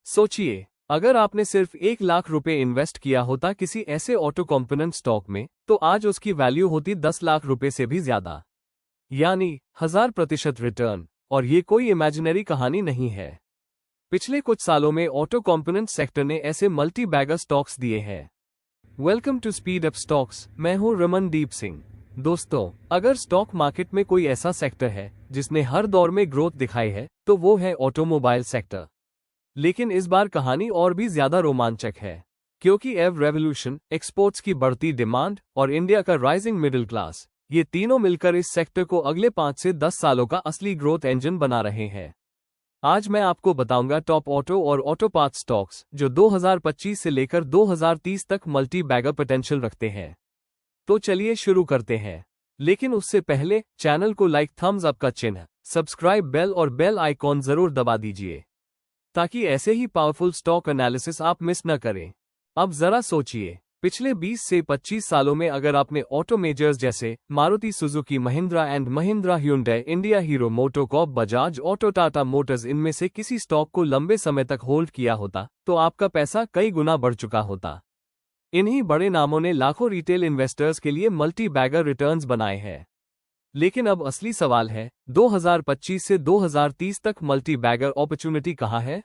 सोचिए, अगर आपने सिर्फ 1 लाख रुपए इन्वेस्ट किया होता किसी ऐसे ऑटो कंपोनेंट स्टॉक में, तो आज उसकी वैल्यू होती 10 लाख रुपए से भी ज्यादा। यानी 1000% रिटर्न। और ये कोई इमेजिनरी कहानी नहीं है। पिछले कुछ सालों में ऑटो कंपोनेंट सेक्टर ने ऐसे मल्टी बैगर स्टॉक्स दिए हैं। Welcome to speed up stocks, मैं हूं रमनदीप सिंह। दोस्तों, अगर स्टॉक मार्केट में कोई ऐसा सेक्टर है जिसने हर दौर में ग्रोथ दिखाई है, तो वो है ऑटोमोबाइल सेक्टर। लेकिन इस बार कहानी और भी ज्यादा रोमांचक है, क्योंकि एव रेवोल्यूशन, एक्सपोर्ट्स की बढ़ती डिमांड और इंडिया का राइजिंग मिडिल क्लास, ये तीनों मिलकर इस सेक्टर को अगले 5 से 10 सालों का असली ग्रोथ इंजन बना रहे हैं। आज मैं आपको बताऊंगा टॉप ऑटो और ऑटो पार्ट्स स्टॉक्स जो 2025 से लेकर 2030 तक मल्टी बैगर पोटेंशियल रखते हैं। तो चलिए शुरू करते हैं। लेकिन उससे पहले चैनल को लाइक, थम्स अप का चिन्ह, सब्सक्राइब बेल और बेल आइकॉन जरूर दबा दीजिए, ताकि ऐसे ही पावरफुल स्टॉक एनालिसिस आप मिस न करें। अब जरा सोचिए, पिछले 20 से 25 सालों में अगर आपने ऑटो मेजर्स जैसे Maruti Suzuki, Mahindra and Mahindra, hyundai, India, hero MotoCorp, Bajaj auto, Tata Motors, इनमें से किसी स्टॉक को लंबे समय तक होल्ड किया होता, तो आपका पैसा कई गुना बढ़ चुका होता। इन्हीं बड़े नामों ने लाखों रिटेल इन्वेस्टर्स के लिए मल्टी बैगर रिटर्न्स बनाए हैं। लेकिन अब असली सवाल है, 2025 से 2030 तक मल्टी बैगर अपॉर्चुनिटी कहाँ है?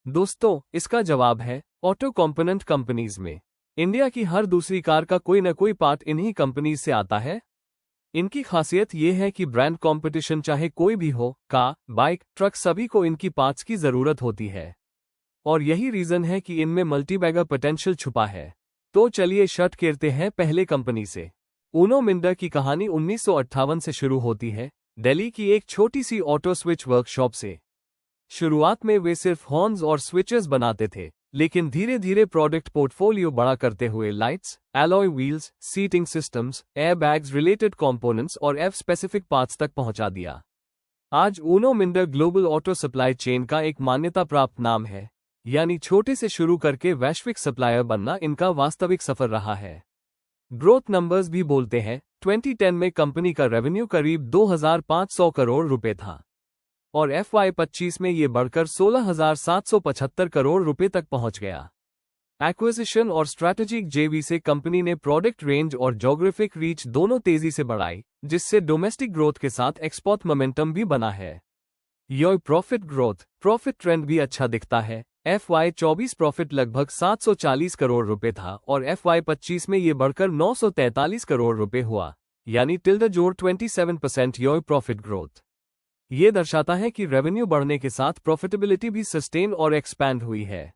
दोस्तों, इसका जवाब है ऑटो कंपोनेंट कंपनीज में। इंडिया की हर दूसरी कार का कोई न कोई पार्ट इन्हीं कंपनीज से आता है। इनकी खासियत यह है कि ब्रांड कंपटीशन चाहे कोई भी हो, कार, बाइक, ट्रक, सभी को इनकी पार्ट्स की जरूरत होती है। और यही रीजन है कि इनमें मल्टी बैगर पोटेंशियल छुपा है। तो चलिए शर्ट करते हैं पहले कंपनी से। ऊनो मिंडा की कहानी 1958 से शुरू होती है, दिल्ली की एक छोटी सी ऑटो स्विच वर्कशॉप से। शुरुआत में वे सिर्फ हॉर्न्स और स्विचेस बनाते थे, लेकिन धीरे धीरे प्रोडक्ट पोर्टफोलियो बड़ा करते हुए lights, alloy wheels, seating systems, airbags, related components और एफ स्पेसिफिक पार्ट्स तक पहुंचा दिया। आज Uno Minda global auto supply chain का एक मान्यता प्राप्त नाम है। यानी छोटे से शुरू करके वैश्विक सप्लायर बनना इनका वास्तविक सफर रहा है। ग्रोथ नंबर्स भी बोलते हैं। 2010 में कंपनी का रेवेन्यू करीब 2500 करोड़ रुपए था और FY25 में ये बढ़कर 16,775 करोड़ रुपए तक पहुंच गया। एक्विजिशन और स्ट्रैटेजिक जेवी से कंपनी ने प्रोडक्ट रेंज और ज्योग्राफिक रीच दोनों तेजी से बढ़ाई, जिससे डोमेस्टिक ग्रोथ के साथ एक्सपोर्ट मोमेंटम भी बना है। योर प्रॉफिट ट्रेंड भी अच्छा दिखता है। FY24 प्रॉफिट लगभग 740 करोड़ रुपए था और FY25 में ये बढ़कर 943 करोड़ रुपए हुआ, यानी टिल्ड जोड़ 27% योर प्रॉफिट ग्रोथ। ये दर्शाता है कि रेवेन्यू बढ़ने के साथ प्रॉफिटेबिलिटी भी सस्टेन और एक्सपैंड हुई है।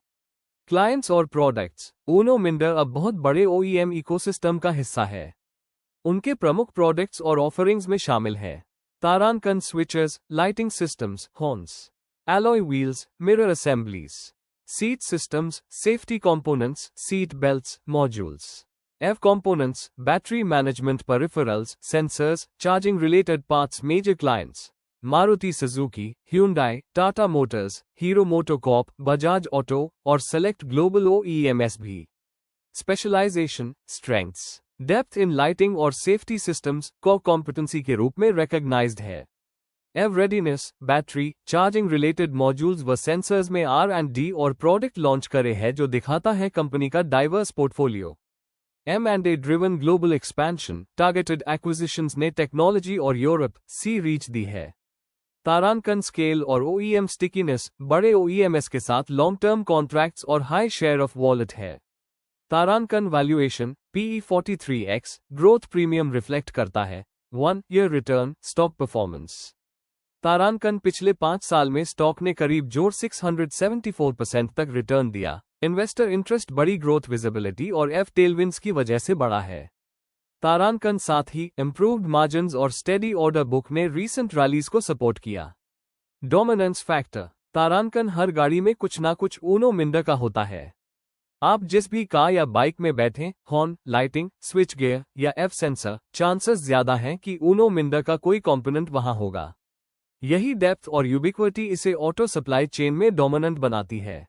क्लाइंट्स और प्रोडक्ट्स, ऊनो मिंडा अब बहुत बड़े OEM इकोसिस्टम का हिस्सा है। उनके प्रमुख प्रोडक्ट्स और ऑफरिंग्स में शामिल हैं तारानकन switches, lighting systems, horns, alloy wheels, mirror assemblies, seat systems, safety components, seat belts, modules, EV components, battery management peripherals, sensors, charging related parts. Major clients Maruti Suzuki, hyundai, Tata Motors, Hero MotoCorp, Bajaj Auto और select global OEMs भी। Specialisation, strengths, depth in lighting और safety systems core competency के रूप में recognised है। EV readiness, battery, charging related modules व sensors में R&D और प्रोडक्ट लॉन्च करे है, जो दिखाता है कंपनी का diverse portfolio. M&A driven global expansion, targeted acquisitions ने टेक्नोलॉजी और यूरोप सी रीच दी है। तारानकन स्केल और OEM स्टिकीनेस, बड़े OEMs के साथ लॉन्ग टर्म कॉन्ट्रैक्ट्स और हाई शेयर ऑफ वॉलेट है। तारानकन valuation PE 43x, growth premium reflect करता है। 1 ईयर रिटर्न, स्टॉक परफॉर्मेंस। तारानकन पिछले 5 साल में स्टॉक ने करीब जोड़ 674% तक रिटर्न दिया। इन्वेस्टर इंटरेस्ट बड़ी ग्रोथ विजिबिलिटी और एफ टेलविंड्स की वजह से बढ़ा है। तारानकन साथ ही इंप्रूव्ड मार्जिन्स और स्टेडी ऑर्डर बुक ने रीसेंट रैलीज को सपोर्ट किया। डोमिनेंस फैक्टर, तारानकन हर गाड़ी में कुछ ना कुछ ऊनो मिंडा का होता है। आप जिस भी कार या बाइक में बैठें, हॉर्न, लाइटिंग, स्विच गियर या एफ सेंसर, चांसेस ज्यादा हैं कि ऊनो मिंडा का कोई कंपोनेंट वहां होगा। यही डेप्थ और यूबिक्विटी इसे ऑटो सप्लाई चेन में डोमिनेंट बनाती है।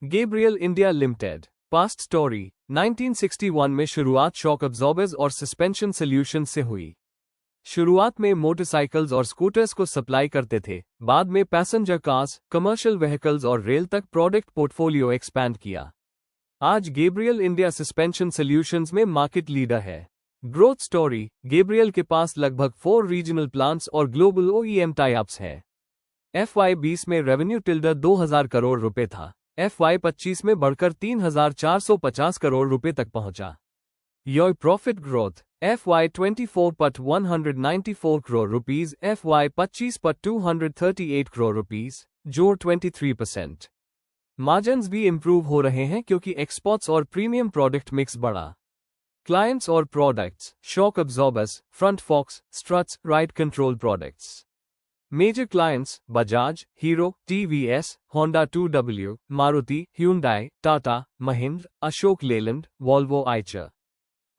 Gabriel India limited, past story. 1961 में शुरुआत शॉक अब्जॉर्बर्स और सस्पेंशन सॉल्यूशंस से हुई। शुरुआत में मोटरसाइकिल्स और स्कूटर्स को सप्लाई करते थे, बाद में पैसेंजर कार्स, कमर्शियल व्हीकल्स और रेल तक प्रोडक्ट पोर्टफोलियो एक्सपैंड किया। आज गैब्रियल इंडिया सस्पेंशन सॉल्यूशंस में मार्केट लीडर है। ग्रोथ स्टोरी, गैब्रियल के पास लगभग 4 रीजनल प्लांट्स और ग्लोबल ओईएम टाई-अप्स हैं। FY20 में रेवेन्यू 2000 करोड़ रुपए था। FY25 में बढ़कर 3450 करोड़ रुपए तक पहुंचा। योर प्रॉफिट ग्रोथ, FY24 पर 194 करोड़ रुपीस, FY25 पर 238 करोड़ रुपीस, जोड़ 23%। मार्जिन्स भी इंप्रूव हो रहे हैं क्योंकि एक्सपोर्ट्स और प्रीमियम प्रोडक्ट मिक्स बढ़ा। क्लाइंट्स और products, shock absorbers, front forks, struts, ride control products. Major clients, Bajaj, Hero, TVS, Honda 2W, Maruti, Hyundai, Tata, Mahindra, Ashok Leyland, Volvo Eicher.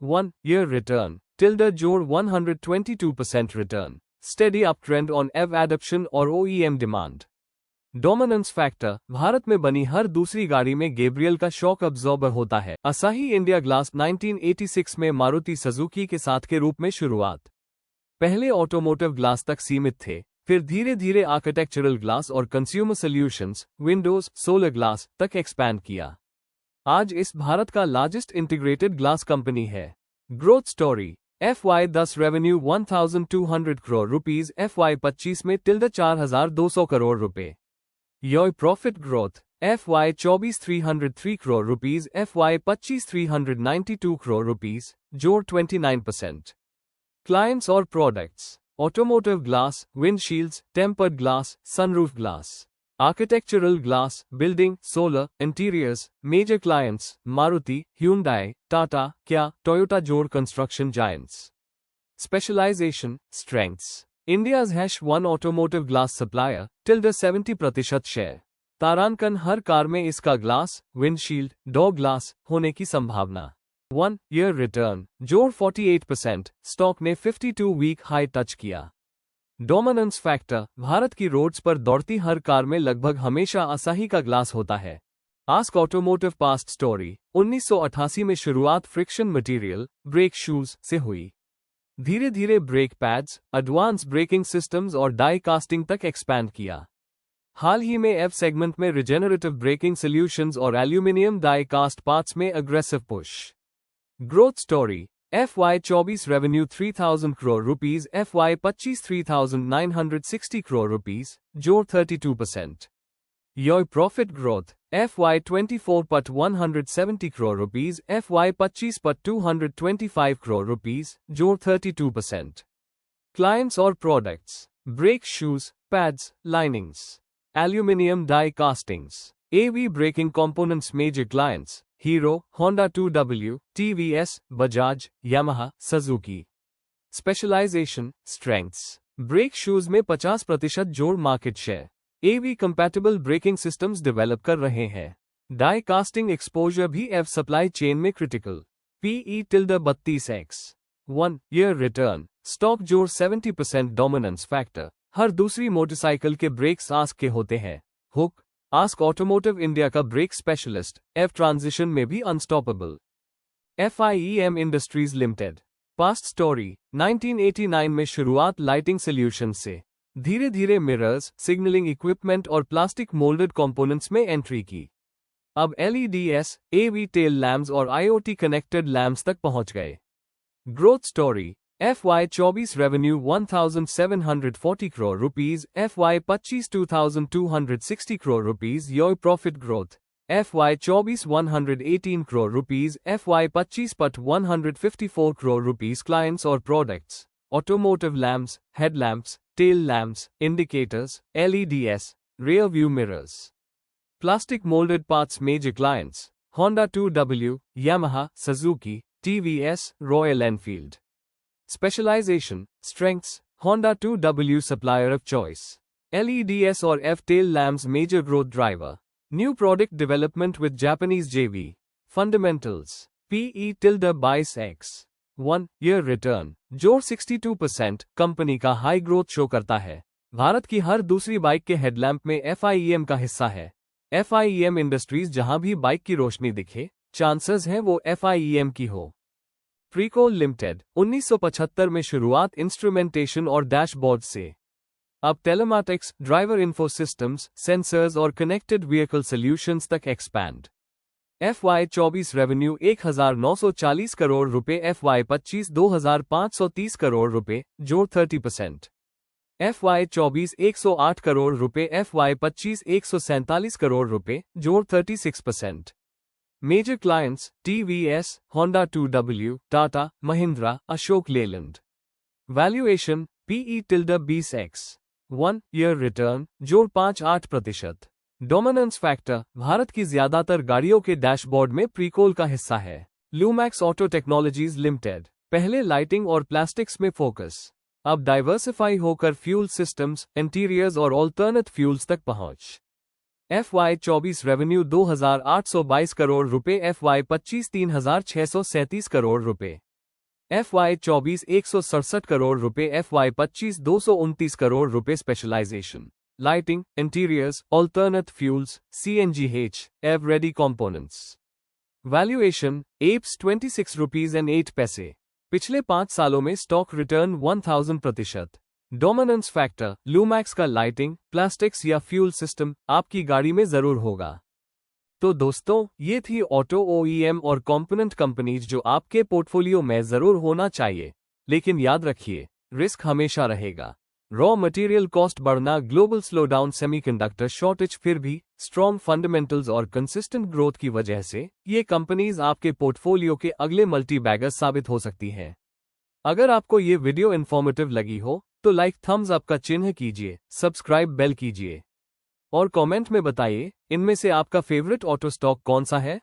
1 year return, जोड़ 122% return, steady uptrend on EV adoption और OEM demand। Dominance factor, Bharat में बनी हर दूसरी गाड़ी में Gabriel का शॉक अब्जॉर्बर होता है। असाही इंडिया ग्लास 1986 में मारुति सुजुकी के साथ के रूप में शुरुआत। पहले ऑटोमोटिव ग्लास तक सीमित थे, फिर धीरे धीरे आर्किटेक्चरल ग्लास और consumer solutions, windows, solar glass तक एक्सपैंड किया। आज इस भारत का लार्जेस्ट इंटीग्रेटेड ग्लास कंपनी है। Growth story, FY10 revenue 1200 crore rupees, FY25 में 4200 करोड़ रुपए। Your profit growth, FY24 303 crore rupees, FY25 392 crore rupees, जोड़ 29%। क्लाइंट्स और products, automotive glass, windshields, tempered glass, sunroof glass, architectural glass, building, solar, interiors. Major clients, Maruti, Hyundai, Tata, क्या, Toyota, जोड़ construction giants. Specialisation, strengths, India's #1 automotive glass supplier, 70% share. तारांकन, हर car में इसका glass, windshield, door glass होने की संभावना। 1 year return, जोड़ 48%, स्टॉक ने 52 वीक हाई टच किया। डोमिनेंस फैक्टर, भारत की रोड्स पर दौड़ती हर कार में लगभग हमेशा असाही का ग्लास होता है। आस्क ऑटोमोटिव पास्ट स्टोरी, 1988 में शुरुआत फ्रिक्शन मटेरियल, ब्रेक शूज से हुई। धीरे धीरे brake pads, advance braking systems और डाई कास्टिंग तक एक्सपैंड किया। हाल ही में एफ सेगमेंट में रिजेनरेटिव ब्रेकिंग सॉल्यूशंस और एल्यूमिनियम डाई कास्ट पार्ट्स में aggressive push. Growth story, FY24 revenue 3000 crore rupees, FY25 3960 crore rupees, जोड़ 32%। योर प्रॉफिट ग्रोथ, FY24 पर 170 करोड़ रुपीस, FY25 पर 225 करोड़ रुपीस, जोड़ 32%। क्लाइंट्स और products, brake shoes, pads, linings, aluminium die castings, AV braking components. Major clients, Hero, Honda 2W, TVS, Bajaj, Yamaha, Suzuki. Specialization, strengths, brake shoes में 50% जोड़ market share. AV compatible braking systems develop कर रहे हैं। Die casting exposure भी F supply chain में critical. PE-32x। 1 year return, stock जोड़ 70%। Dominance factor, हर दूसरी motorcycle के ब्रेक्स आस्क के होते हैं। हुक, आस्क ऑटोमोटिव इंडिया का ब्रेक स्पेशलिस्ट, एफ ट्रांजिशन में भी unstoppable. FIEM industries limited. Past story, 1989 में शुरुआत लाइटिंग सॉल्यूशन से, धीरे धीरे मिरर्स, सिग्नलिंग इक्विपमेंट और प्लास्टिक मोल्डेड कंपोनेंट्स में एंट्री की। अब LEDs, AV टेल लैम्प्स और IoT कनेक्टेड लैम्प्स तक पहुंच गए। Growth story, FY24 revenue 1740 crore rupees, FY25 2260 crore rupees. Your profit growth, FY24 118 crore rupees, FY25 पर 154 करोड़ रुपीस। क्लाइंट्स और products, automotive lamps, headlamps, tail lamps, indicators, LEDs, rear view mirrors, plastic moulded parts. Major clients, Honda 2W, Yamaha, Suzuki, TVS, Royal Enfield. Specialization, strengths, Honda 2W supplier of choice, LEDs और F tail lamps major growth driver. New product development with Japanese JV। Fundamentals, PE-22x। 1 year return, जोड़ 62%, company का high growth show करता है। भारत की हर दूसरी bike के headlamp में FIEM का हिस्सा है। FIEM इंडस्ट्रीज, जहां भी बाइक की रोशनी दिखे, चांसेस हैं वो FIEM की हो। प्रीकोल लिमिटेड 1975 में शुरुआत इंस्ट्रूमेंटेशन और डैशबोर्ड से। अब टेलेमैटिक्स, ड्राइवर इन्फो सिस्टम्स, सेंसर्स और कनेक्टेड व्हीकल सॉल्यूशंस तक एक्सपैंड। FY24 रेवेन्यू 1940 करोड़ रुपए, FY25 2530 करोड़ रुपए, जोड़ 30%। FY24 108 करोड़ रुपए, FY25 147 करोड़ रुपए, जोड़ 36%। Major clients TVS, Honda 2W, Tata, Mahindra, Ashok Leyland. Valuation PE-20x, 1 year return, जोड़ 58%। डोमिनेंस फैक्टर भारत की ज्यादातर गाड़ियों के डैशबोर्ड में प्रीकोल का हिस्सा है। लुमैक्स ऑटो टेक्नोलॉजीज लिमिटेड पहले लाइटिंग और प्लास्टिक्स में फोकस, अब डाइवर्सिफाई होकर फ्यूल सिस्टम्स, इंटीरियर्स और ऑल्टरनेट फ्यूल्स तक पहुंच। FY24 रेवेन्यू 2822 करोड़ रुपए, FY25 3637 करोड़ रुपए, FY24 167 करोड़ रुपए, FY25 229 crore rupees. Specialization lighting, interiors, alternate fuels, CNGH, EV ready components. Valuation EPS 26 rupees and 8 paise. पिछले 5 सालों में stock return 1000%। Dominance factor Lumax का लाइटिंग, प्लास्टिक्स या फ्यूल सिस्टम आपकी गाड़ी में जरूर होगा। तो दोस्तों, ये थी ऑटो OEM और कंपोनेंट कंपनीज जो आपके पोर्टफोलियो में जरूर होना चाहिए। लेकिन याद रखिए, रिस्क हमेशा रहेगा। रॉ मटेरियल कॉस्ट बढ़ना, ग्लोबल स्लोडाउन, सेमीकंडक्टर शॉर्टेज, फिर भी स्ट्रॉन्ग फंडामेंटल्स और कंसिस्टेंट ग्रोथ की वजह से ये कंपनीज आपके पोर्टफोलियो के अगले मल्टी बैगर्स साबित हो सकती हैं। अगर आपको ये वीडियो इन्फॉर्मेटिव लगी हो तो लाइक, थम्स अप का चिन्ह कीजिए, सब्सक्राइब बेल कीजिए और कमेंट में बताइए इनमें से आपका फेवरेट ऑटो स्टॉक कौन सा है।